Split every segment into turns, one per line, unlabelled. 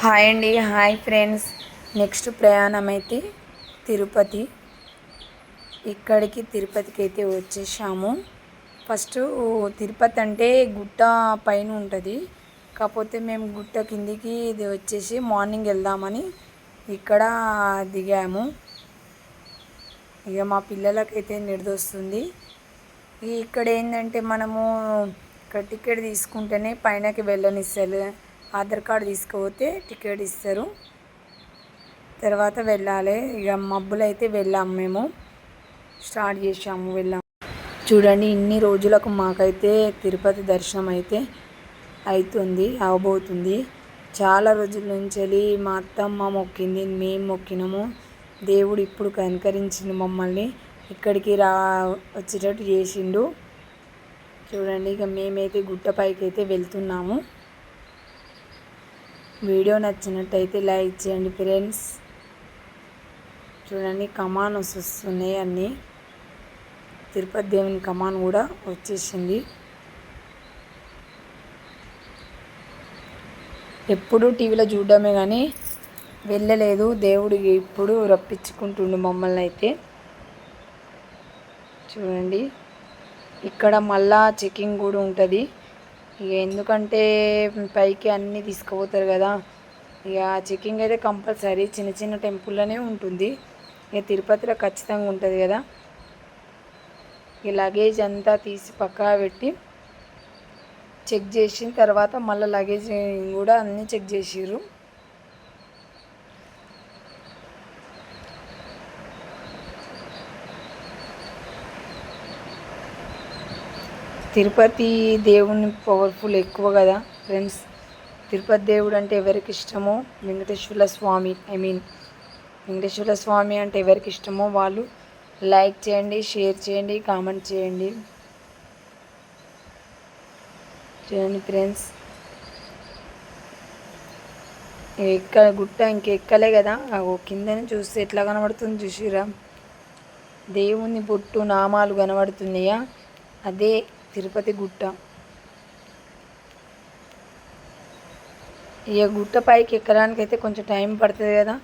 Hi అండి, hi friends. Next ప్రయాణం అయితే తిరుపతి. తిరుపతికి అయితే వచ్చేసాము. ఫస్ట్ తిరుపతి అంటే గుట్ట పైన ఉంటుంది. కాకపోతే మేము గుట్ట కిందికి ఇది వచ్చేసి మార్నింగ్ వెళ్దామని ఇక్కడ దిగాము. ఇక మా పిల్లలకైతే నిద్రొస్తుంది. ఇక్కడ ఏంటంటే మనము ఇక్కడ టికెట్ తీసుకుంటేనే పైనకి వెళ్ళనిస్తారు. ఆధార్ కార్డు తీసుకుపోతే టికెట్ ఇస్తారు, తర్వాత వెళ్ళాలి. ఇక మబ్బులు అయితే వెళ్ళాము, మేము స్టార్ట్ చేసాము, వెళ్ళాము. చూడండి, ఇన్ని రోజులకు మాకైతే తిరుపతి దర్శనం అయితే అవబోతుంది. చాలా రోజుల నుంచి మా అత్తమ్మ మొక్కింది, మేము మొక్కినాము. దేవుడు ఇప్పుడు కనికరించిండు, మమ్మల్ని ఇక్కడికి వచ్చేటట్టు చేసిండు. చూడండి, ఇక మేమైతే గుట్టపైకి అయితే వెళ్తున్నాము. వీడియో నచ్చినట్టయితే లైక్ చేయండి ఫ్రెండ్స్. చూడండి, కమాన్ వస్తున్నాయి అన్నీ. తిరుపతి దేవుని కమాన్ కూడా వచ్చేసింది. ఎప్పుడు టీవీలో చూడడమే కానీ వెళ్ళలేదు. దేవుడు ఇప్పుడు రప్పించుకుంటుండు మమ్మల్ని అయితే. చూడండి, ఇక్కడ మళ్ళా చెకింగ్ కూడా ఉంటుంది. ఇక ఎందుకంటే పైకి అన్నీ తీసుకుపోతారు కదా, ఇక చెకింగ్ అయితే కంపల్సరీ. చిన్న చిన్న టెంపుల్లోనే ఉంటుంది, ఇక తిరుపతిలో ఖచ్చితంగా ఉంటుంది కదా. ఈ లగేజ్ అంతా తీసి పక్కా పెట్టి చెక్ చేసిన తర్వాత మళ్ళీ లగేజ్ కూడా అన్నీ చెక్ చేసిర్రు. తిరుపతి దేవుని పవర్ఫుల్ ఎక్కువ కదా ఫ్రెండ్స్. తిరుపతి దేవుడు అంటే ఎవరికి ఇష్టమో, వెంకటేశ్వర స్వామి అంటే ఎవరికి ఇష్టమో వాళ్ళు లైక్ చేయండి, షేర్ చేయండి, కామెంట్ చేయండి. చూడండి ఫ్రెండ్స్, గుట్ట ఇంకెక్కలే కదా, కిందని చూస్తే ఎట్లా కనబడుతుంది చూసిరా. దేవుని బొట్టు నామాలు కనబడుతున్నాయా, అదే తిరుపతి గుట్ట. ఇక గుట్ట పైకి ఎక్కడానికి అయితే కొంచెం టైం పడుతుంది కదా.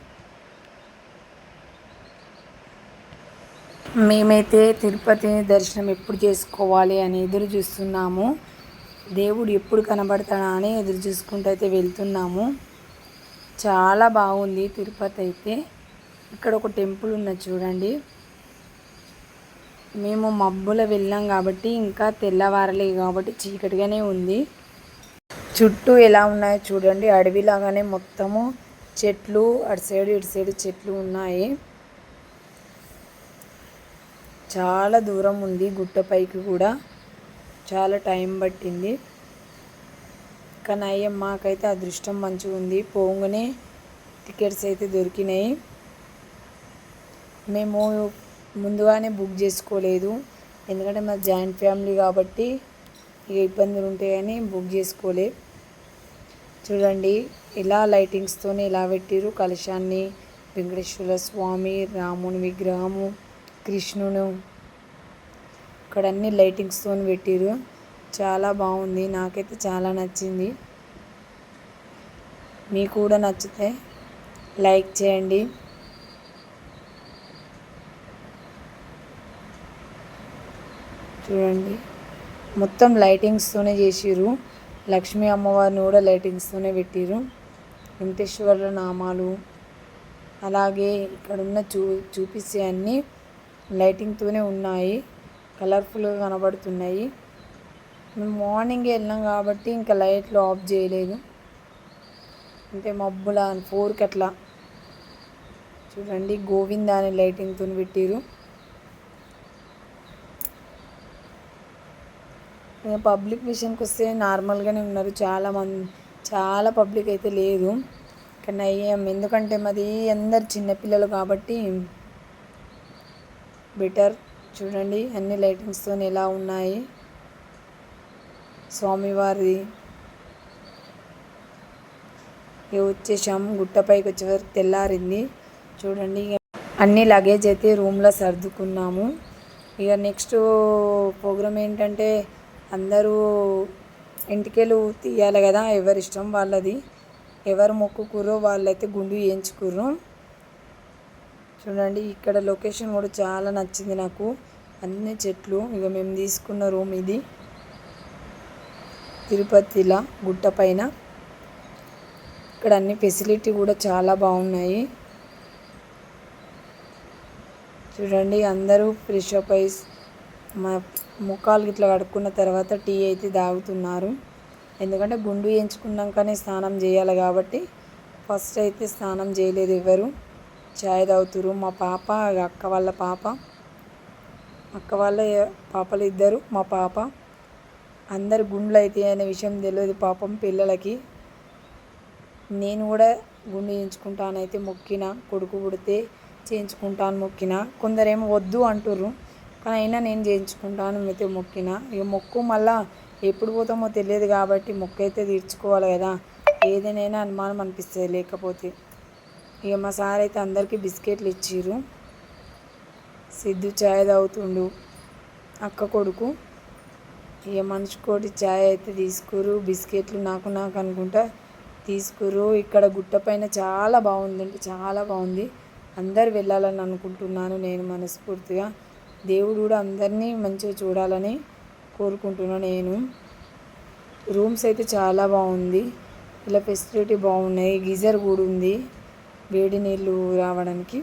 మేమైతే తిరుపతి దర్శనం ఎప్పుడు చేసుకోవాలి అని ఎదురు చూస్తున్నాము. దేవుడు ఎప్పుడు కనబడతాడా అని ఎదురు చూసుకుంటూ అయితే వెళ్తున్నాము. చాలా బాగుంది తిరుపతి అయితే. ఇక్కడ ఒక టెంపుల్ ఉన్నది చూడండి. మేము మబ్బులో వెళ్ళాం కాబట్టి ఇంకా తెల్లవారలేదు కాబట్టి చీకటిగానే ఉంది. చుట్టూ ఎలా ఉన్నాయో చూడండి, అడవిలాగానే మొత్తము చెట్లు, అటు సైడు ఇటు సైడు చెట్లు ఉన్నాయి. చాలా దూరం ఉంది గుట్టపైకి కూడా, చాలా టైం పట్టింది. కానీ అయ్యే మాకైతే అదృష్టం మంచిగా ఉంది, పోగానే టికెట్స్ అయితే దొరికినాయి. మేము ముందుగానే బుక్ చేసుకోలేదు, ఎందుకంటే మా జాయింట్ ఫ్యామిలీ కాబట్టి ఇక ఇబ్బందులు ఉంటాయని బుక్ చేసుకోలే. చూడండి, ఇలా లైటింగ్స్తో ఇలా పెట్టిరు కలశాన్ని. వెంకటేశ్వర స్వామి, రాముని విగ్రహము, కృష్ణును, ఇక్కడ అన్ని లైటింగ్స్తో పెట్టిరు. చాలా బాగుంది, నాకైతే చాలా నచ్చింది. మీకు కూడా నచ్చితే లైక్ చేయండి. చూడండి, మొత్తం లైటింగ్స్తోనే చేసిర్రు. లక్ష్మీ అమ్మవారిని కూడా లైటింగ్స్తోనే పెట్టిర్రు. వెంకటేశ్వర నామాలు, అలాగే ఇక్కడున్న చూపిస్తే అన్నీ లైటింగ్తోనే ఉన్నాయి, కలర్ఫుల్గా కనబడుతున్నాయి. మేము మార్నింగ్ వెళ్ళినాం కాబట్టి ఇంకా లైట్లు ఆఫ్ చేయలేదు, అంటే మబ్బుల 4కి అట్లా. చూడండి, గోవింద అనే లైటింగ్తో పెట్టిర్రు. పబ్లిక్ విషయానికి వస్తే నార్మల్గానే ఉన్నారు, చాలా పబ్లిక్ అయితే లేదు. కానీ అయ్యాం, ఎందుకంటే మాది అందరు చిన్నపిల్లలు కాబట్టి బెటర్. చూడండి, అన్ని లైటింగ్స్తో ఎలా ఉన్నాయి. స్వామివారి వచ్చేసాము. గుట్టపైకి వచ్చేవరకు తెల్లారింది. చూడండి, అన్ని లగేజ్ అయితే రూమ్లో సర్దుకున్నాము. ఇక నెక్స్ట్ ప్రోగ్రామ్ ఏంటంటే అందరూ ఎంటికలు తీయాలి కదా, ఎవరిష్టం వాళ్ళది. ఎవరు మొక్కుకుర్రో వాళ్ళైతే గుండు చేయించుకుర్రు. చూడండి ఇక్కడ లొకేషన్ కూడా చాలా నచ్చింది నాకు. అన్ని చెట్లు. ఇక మేము తీసుకున్న రూమ్ ఇది తిరుపతిలో గుట్ట పైన. ఇక్కడ అన్ని ఫెసిలిటీ కూడా చాలా బాగున్నాయి. చూడండి అందరూ ఫ్రెష్ అప్ అయి మా ముఖాలు ఇట్లా కడుక్కున్న తర్వాత టీ అయితే తాగుతున్నారు. ఎందుకంటే గుండు వేయించుకున్నాకనే స్నానం చేయాలి కాబట్టి ఫస్ట్ అయితే స్నానం చేయలేదు ఎవరు. చాయ్ తాగుతురు. మా పాప, అక్క వాళ్ళ పాప, అక్క వాళ్ళ పాపలు ఇద్దరు, మా పాప. అందరు గుండ్లు అయితే అనే విషయం తెలియదు పాపం పిల్లలకి. నేను కూడా గుండు చేయించుకుంటానైతే మొక్కిన, కొడుకు పుడితే చేయించుకుంటాను మొక్కిన. కొందరేమో వద్దు అంటుర్రు, కానీ అయినా నేను చేయించుకుంటాను అయితే మొక్కిన. ఇక మొక్కు మళ్ళా ఎప్పుడు పోతామో తెలియదు కాబట్టి మొక్కు అయితే తీర్చుకోవాలి కదా. ఏదైనా అనుమానం అనిపిస్తుంది లేకపోతే. ఇక మా సార్ అయితే అందరికీ బిస్కెట్లు ఇచ్చిర్రు. సిద్ధు చాయ్ తాగుతుండు, అక్క కొడుకు. ఇక మనిషికోటి చాయ్ అయితే తీసుకురు, బిస్కెట్లు నాకు అనుకుంటా తీసుకురు. ఇక్కడ గుట్ట పైన చాలా బాగుందండి, చాలా బాగుంది. అందరు వెళ్ళాలని అనుకుంటున్నాను నేను మనస్ఫూర్తిగా. దేవుడు కూడా అందరినీ మంచిగా చూడాలని కోరుకుంటున్నాను నేను. రూమ్స్ అయితే చాలా బాగుంది. ఇలా ఫెసిలిటీ బాగున్నాయి. గీజర్ కూడా ఉంది వేడి నీళ్ళు రావడానికి.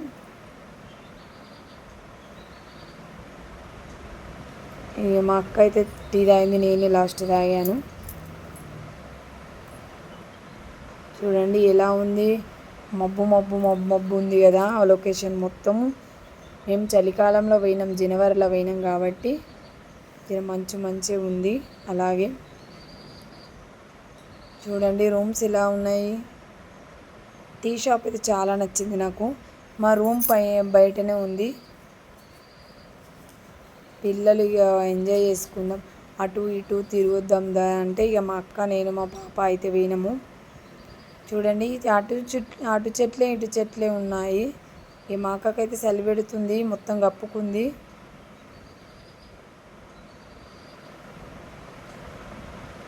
మా అక్క అయితే టీ తాగింది, నేను లాస్ట్ తాగాను. చూడండి ఎలా ఉంది. మబ్బు మబ్బు మబ్బు మబ్బు ఉంది కదా ఆ లొకేషన్ మొత్తము. మేము చలికాలంలో పోయినాం, జనవరిలో పోయినాం కాబట్టి మంచిగా ఉంది. అలాగే చూడండి రూమ్స్ ఎలా ఉన్నాయి. టీ షాప్ అయితే చాలా నచ్చింది నాకు. మా రూమ్ బయటనే ఉంది. పిల్లలు ఇక ఎంజాయ్ చేసుకుందాం, అటు ఇటు తిరుగుద్దాం దా అంటే ఇక మా అక్క, నేను, మా పాప అయితే పోయినాము. చూడండి అటు చెట్లే ఇటు చెట్లే ఉన్నాయి. ఈ మా అక్కకైతే చలి పెడుతుంది, మొత్తం కప్పుకుంది.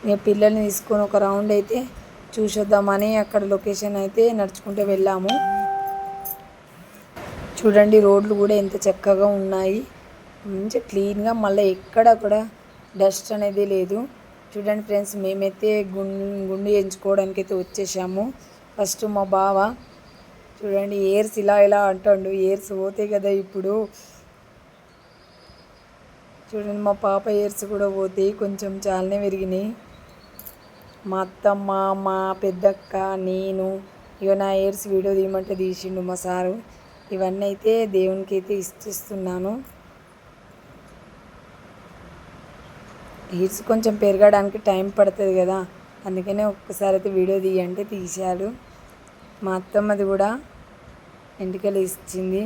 ఇక పిల్లల్ని తీసుకొని ఒక రౌండ్ అయితే చూసొద్దామని అక్కడ లొకేషన్ అయితే నడుచుకుంటూ వెళ్ళాము. చూడండి రోడ్లు కూడా ఎంత చక్కగా ఉన్నాయి, మంచిగా క్లీన్గా. మళ్ళీ ఎక్కడ కూడా డస్ట్ అనేది లేదు. చూడండి ఫ్రెండ్స్, మేమైతే గుండు వేయించుకోవడానికి అయితే వచ్చేసాము. ఫస్ట్ మా బావ చూడండి ఎయిర్స్ ఇలా అంటాడు. ఎయిర్స్ పోతాయి కదా ఇప్పుడు. చూడండి మా పాప ఎయిర్స్ కూడా పోతాయి, కొంచెం చాలానే విరిగినాయి. మా అత్తమ్మ, మా పెద్దక్క, నేను ఇక నా ఎయిర్స్ వీడియో తీయమంటే తీసిండు మా సారు. ఇవన్నీ అయితే దేవునికి అయితే ఇస్తున్నాను. హీట్స్ కొంచెం పెరగడానికి టైం పడుతుంది కదా, అందుకనే ఒక్కసారి అయితే వీడియో తీయంటే తీశాడు. మా అత్తమ్మది కూడా ఎంటికలు ఇచ్చింది.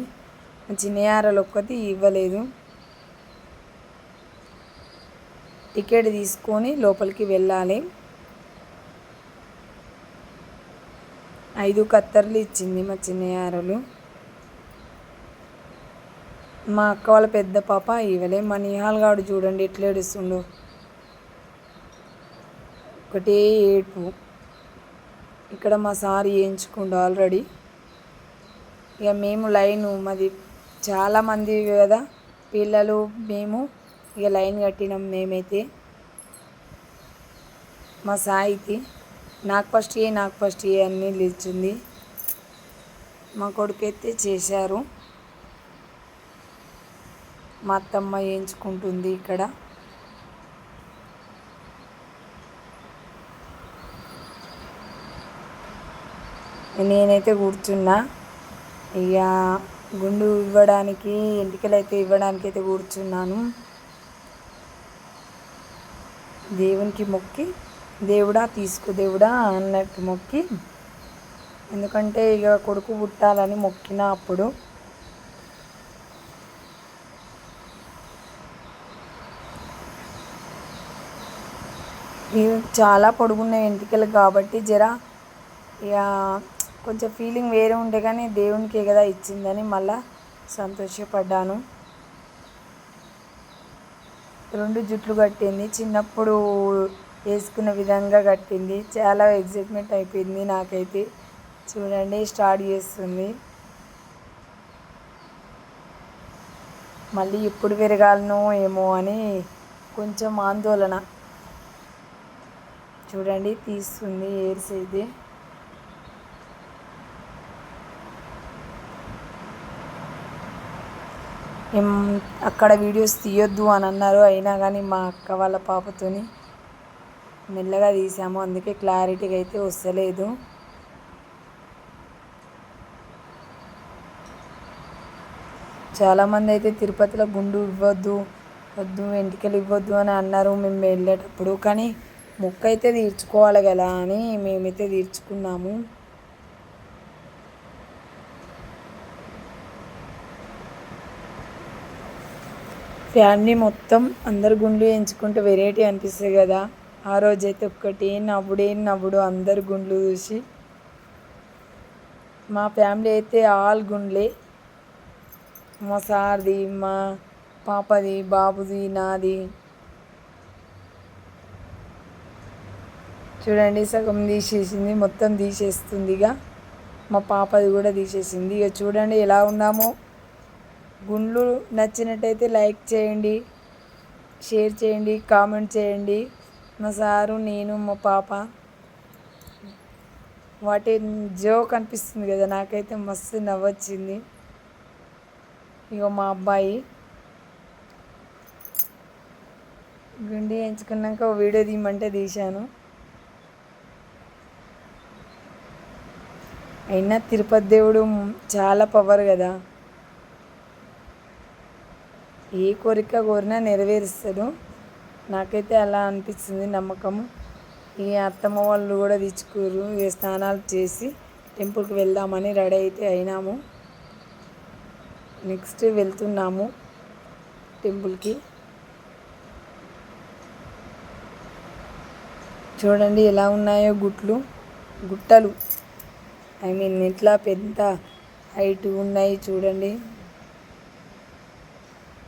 చిన్నయారలు ఒక్కటి ఇవ్వలేదు. టికెట్ తీసుకొని లోపలికి వెళ్ళాలి. 5 కత్తర్లు ఇచ్చింది మా చిన్నయారలు. మా అక్క వాళ్ళ పెద్ద పాప ఇవ్వలే. మా నిహాల్ గాడు చూడండి ఎట్లా ఏడుస్తుండో, ఒకటే ఏడుపు. ఇక్కడ మా సార్ వేయించుకుండు ఆల్రెడీ. ఇక మేము లైను, మాది చాలామంది కదా పిల్లలు, మేము ఇక లైన్ కట్టినాం మేమైతే. మా సాయికి నాకు ఫస్ట్ ఏ అన్నీ నిలిచింది. మా కొడుకు అయితే చేశారు. మా అత్తమ్మ వేయించుకుంటుంది ఇక్కడ. నేనైతే కూర్చున్నా. ఇక గుండు ఇవ్వడానికి, ఎంటికలు అయితే ఇవ్వడానికి అయితే కూర్చున్నాను. దేవునికి మొక్కి, దేవుడా తీసుకో దేవుడా అన్నట్టు మొక్కి, ఎందుకంటే ఇక కొడుకు పుట్టాలని మొక్కిన అప్పుడు. ఇవి చాలా పొడుగున్న ఎంటికలు కాబట్టి జర ఇక కొంచెం ఫీలింగ్ వేరే ఉండే, కానీ దేవునికే కదా ఇచ్చిందని మళ్ళా సంతోషపడ్డాను. 2 జుట్లు కట్టింది. చిన్నప్పుడు వేసుకున్న విధంగా కట్టింది. చాలా ఎగ్జైట్మెంట్ అయిపోయింది నాకైతే. చూడండి స్టార్ట్ చేస్తుంది. మళ్ళీ ఎప్పుడు విరగాలనో ఏమో అని కొంచెం ఆందోళన. చూడండి తీస్తుంది ఎయిర్స్ అయితే. అక్కడ వీడియోస్ తీయొద్దు అని అన్నారు, అయినా కానీ మా అక్క వాళ్ళ పాపతోని మెల్లగా తీసాము, అందుకే క్లారిటీగా అయితే వస్తలేదు. చాలామంది అయితే తిరుపతిలో గుండు ఇవ్వద్దు, వద్దు వెంట్రుకలు ఇవ్వద్దు అని అన్నారు మేము వెళ్ళేటప్పుడు. కానీ మొక్క అయితే తీర్చుకోవాలి కదా అని మేమైతే తీర్చుకున్నాము. ఫ్యామిలీ మొత్తం అందరు గుండ్లు ఎంచుకుంటే వెరైటీ అనిపిస్తుంది కదా. ఆ రోజైతే ఒక్కటి నవ్వుడు అందరు గుండ్లు చూసి. మా ఫ్యామిలీ అయితే ఆల్ గుండ్లే, మా సార్ది, మా పాపది, బాబుది, నాది. చూడండి సగం తీసేసింది, మొత్తం తీసేస్తుంది. ఇక మా పాపది కూడా తీసేసింది. ఇక చూడండి ఎలా ఉన్నామో. గుండ్లు నచ్చినట్టయితే లైక్ చేయండి, షేర్ చేయండి, కామెంట్ చేయండి. మా సారు, నేను, మా పాప వాటి జోక్ అనిపిస్తుంది కదా, నాకైతే మస్తు నవ్వొచ్చింది. ఇక మా అబ్బాయి గుండి ఎంచుకున్నాక వీడియో తీయమంటే తీశాను. అయినా తిరుపతి దేవుడు చాలా పవర్ కదా, ఏ కోరిక కోరినా నెరవేరుస్తాడు. నాకైతే అలా అనిపిస్తుంది, నమ్మకము. ఈ అత్తమ్మ వాళ్ళు కూడా తెచ్చుకోరు. ఇక స్నానాలు చేసి టెంపుల్కి వెళ్దామని రెడీ అయితే అయినాము. నెక్స్ట్ వెళ్తున్నాము టెంపుల్కి. చూడండి ఎలా ఉన్నాయో గుట్టలు. ఇట్లా పెద్ద హైట్ ఉన్నాయి చూడండి.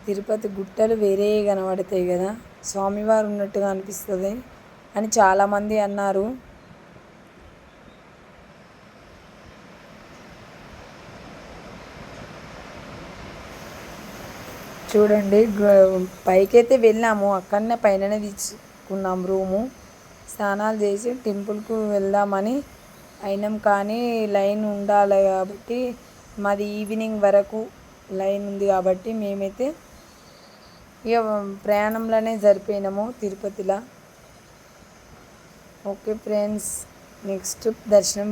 తిరుపతి గుట్టలు వేరే కనబడతాయి కదా, స్వామివారు ఉన్నట్టుగా అనిపిస్తుంది అని చాలామంది అన్నారు. చూడండి పైకైతే వెళ్ళాము, అక్కడనే పైననే తీసుకున్నాం రూము. స్నానాలు చేసి టెంపుల్కు వెళ్దామని అయినాం, కానీ లైన్ ఉండాలి కాబట్టి మాది ఈవినింగ్ వరకు లైన్ ఉంది కాబట్టి మేమైతే ఇక ప్రయాణంలోనే సరిపోయినాము తిరుపతిలో. ఓకే ఫ్రెండ్స్, నెక్స్ట్ దర్శనం